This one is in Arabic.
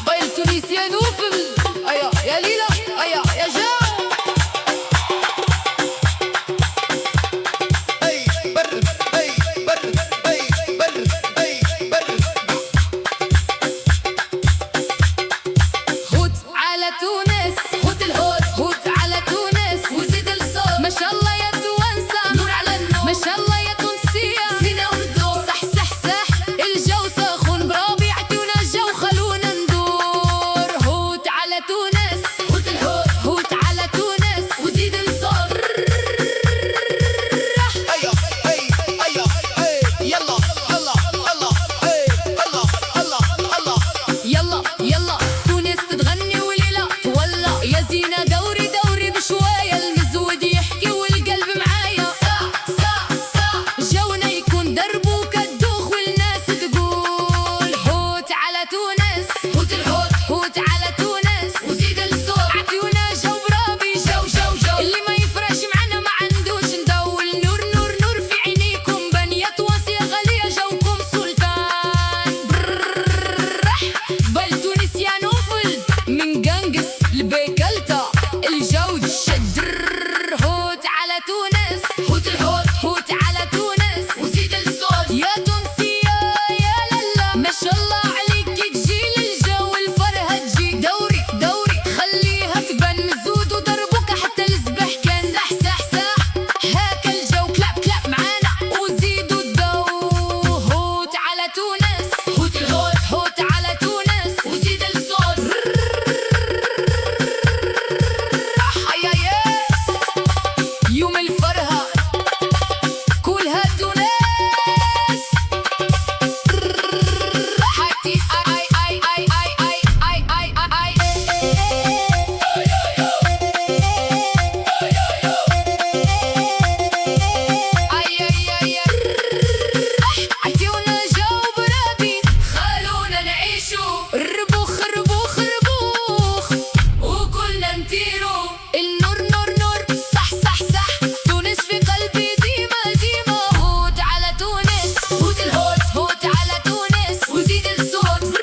بايل تونسيا نوفل ايا يا ليلى ايا يا جو اي بر اي بر اي بر اي بر هوت على تونس هوت الهوت هوت على تونس وزيد الصوت ما شاء الله يا توانسة نور على النور ما شاء الله يا تونسية زينة والدور صح صح صح الجو سخون بربي عطيونا الجو خلونا ندور هوت على تونس هوت الهوت هوت على تونس وزيد الصوت ايا اي ايا اي يلا يلا يلا اي يلا يلا يلا يلا يلا تونس تتغني وليلة تولع يا زينة دوري دوري بشوية المزود يحكي والقلب معايا سا سا سا جونا يكون دربو كالدوخ والناس تقول هوت على تونس هوت الهوت هوت على تونس وزيد الصوت عطيونا جو برابي جو جو جو اللي ما يفرش معنا ما عندوش ندول نور نور نور في عينيكم بنية واصية غالية جوكم سلطان بل تونس يا نوفل من قنقس لبيكلتا الجو تشدر هوت على تونس هوت الهوت هوت على تونس وزيد الصوت يا تونسية يا لالا ما شاء الله عليك تجي للجو الفرحة تجي دوري دوري خليها تبان مزود وضربوك حتى الصبح كان صح صح صح هاك الجو كلاب كلاب معانا وزيدوا الضو هوت على تونس هوت الهوت هوت على تونس وزيد الصوت يا ياس يوم الفرحة كلها تونس حياتي اي اي اي اي اي اي اي اي عطيونا جو برابي خلونا نعيشو ربوخ ربوخ ربوخ وكلنا نطيرو النور نور نور صح صح صح تونس في قلبي ديما ديما هوت على تونس هوت الهوت هوت على تونس وزيد الصوت